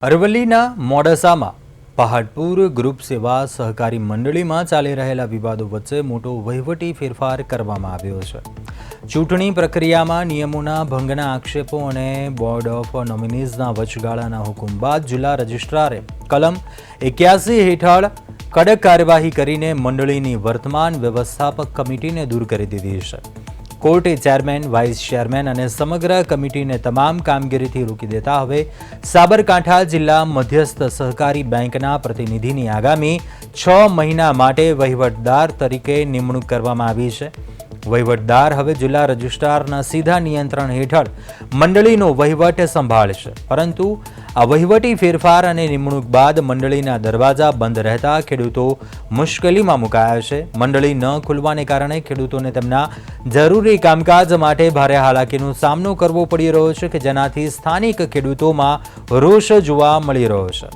અરવલ્લીના મોડાસામાં પહાડપુર ગ્રુપ સેવા સહકારી મંડળીમાં ચાલી રહેલા વિવાદો વચ્ચે મોટો વહીવટી ફેરફાર કરવામાં આવ્યો છે। ચૂંટણી પ્રક્રિયામાં નિયમોના ભંગના આક્ષેપો અને બોર્ડ ઓફ નોમિનીઝના વચગાળાના હુકમ બાદ જિલ્લા રજિસ્ટ્રારે કલમ 81 હેઠળ કડક કાર્યવાહી કરીને મંડળીની વર્તમાન વ્યવસ્થાપક કમિટીને દૂર કરી દીધી છે। કોર્ટે ચેરમેન, વાઇસ ચેરમેન અને સમગ્ર કમિટીને તમામ કામગીરીથી રોકી દેતા હવે સાબરકાંઠા જિલ્લા મધ્યસ્થ સહકારી બેંકના પ્રતિનિધિની આગામી 6 મહિના માટે વહીવટદાર તરીકે નિમણૂક કરવામાં આવી છે। વહીવટદાર હવે જિલ્લા રજિસ્ટ્રારના સીધા નિયંત્રણ હેઠળ મંડળીનો વહીવટ સંભાળશે, પરંતુ આ વહીવટી ફેરફાર અને નિમણૂક બાદ મંડળીના દરવાજા બંધ રહેતા ખેડૂતો મુશ્કેલીમાં મુકાયા છે। મંડળી ન ખુલવાને કારણે ખેડૂતોને તેમના જરૂરી કામકાજ માટે ભારે હાલાકીનો સામનો કરવો પડી રહ્યો છે, કે જેનાથી સ્થાનિક ખેડૂતોમાં રોષ જોવા મળી રહ્યો છે।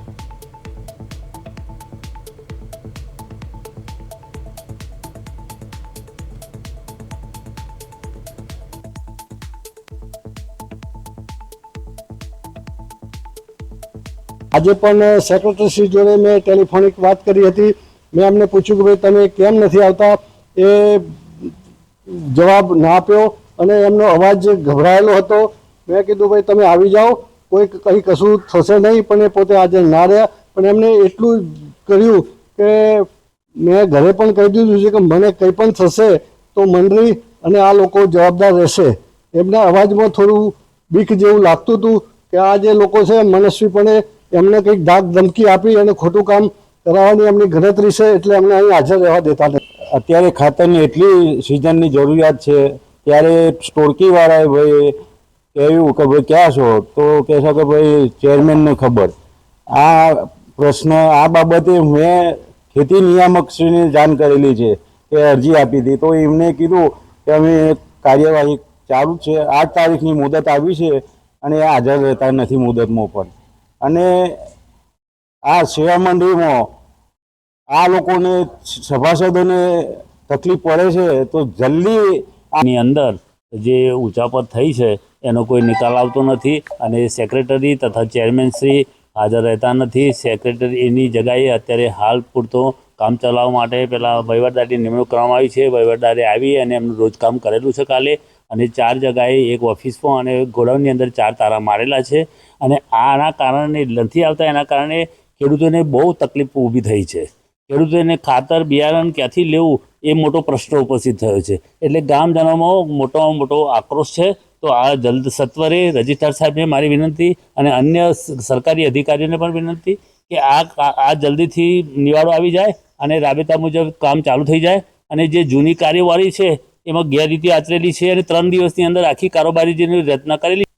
આજે પણ સેક્રેટરીશ્રી જોડે મેં ટેલિફોનિક વાત કરી હતી। મેં એમને પૂછ્યું કે ભાઈ તમે કેમ નથી આવતા, એ જવાબ ના આપ્યો અને એમનો અવાજ ગભરાયેલો હતો। મેં કીધું ભાઈ તમે આવી જાઓ, કોઈ કંઈ કશું થશે નહીં, પણ એ પોતે આજે ના રહ્યા। પણ એમને એટલું કર્યું કે મેં ઘરે પણ કહી દીધું છે કે મને કંઈ પણ થશે તો મંડળી અને આ લોકો જવાબદાર રહેશે। એમના અવાજમાં થોડું બીક જેવું લાગતું હતું કે આ જે લોકો છે મનસ્વીપણે એમને કંઈક ધાક ધમકી આપી અને ખોટું કામ કરાવવાની એમની ગણતરી છે, એટલે એમને અહીં હાજર રહેવા દેતા નથી। અત્યારે ખાતરની એટલી સિઝનની જરૂરિયાત છે, ત્યારે સ્ટોરકીવાળાએ ભાઈ કહ્યું કે ભાઈ ક્યાં છો, તો કહે છે કે ભાઈ ચેરમેનને ખબર। આ પ્રશ્ન આ બાબતે મેં ખેતી નિયામકશ્રીને જાણ કરેલી છે કે અરજી આપી હતી, તો એમને કીધું કે અમે કાર્યવાહી ચાલુ છે, 8 તારીખની મુદત આવી છે અને હાજર રહેતા નથી મુદતમાં પણ। અને આ સેવા મંડળીમાં આ લોકોને સભાસદોને તકલીફ પડે છે, તો જલ્દી આની અંદર જે ઉચાપત થઈ છે એનો કોઈ નિકાલ આવતો નથી અને સેક્રેટરી તથા ચેરમેનશ્રી હાજર રહેતા નથી। સેક્રેટરીની જગ્યાએ અત્યારે હાલ પૂરતો કામ ચલાવવા માટે પેલા વહીવટદારની નિમણૂક કરવામાં આવી છે। વહીવટદારે આવી અને એમનું રોજ કામ કરેલું છે કાલે, અને 4 જગ્યાએ એક ઓફિસમાં અને ગોડાઉનની અંદર 4 તારા મારેલા છે। અને આના કારણે નથી આવતા, એના કારણે ખેડૂતોને બહુ તકલીફ ઊભી થઈ છે। ખેડૂતોને ખાતર બિયારણ ક્યાંથી લેવું એ મોટો પ્રશ્ન ઉપસ્થિત થયો છે, એટલે ગામજનોમાં મોટામાં મોટો આક્રોશ છે। તો આ જલ્દ સત્વરે રજિસ્ટ્રાર સાહેબને મારી વિનંતી અને અન્ય સરકારી અધિકારીઓને પણ વિનંતી કે આ જલ્દીથી નિવાડો આવી જાય અને રાબેતા મુજબ કામ ચાલુ થઈ જાય। અને જે જૂની કાર્યવાહી છે એમાં ગેરરીતિ આચરેલી છે અને 3 દિવસની અંદર આખી કારોબારી જેની રચના કરેલી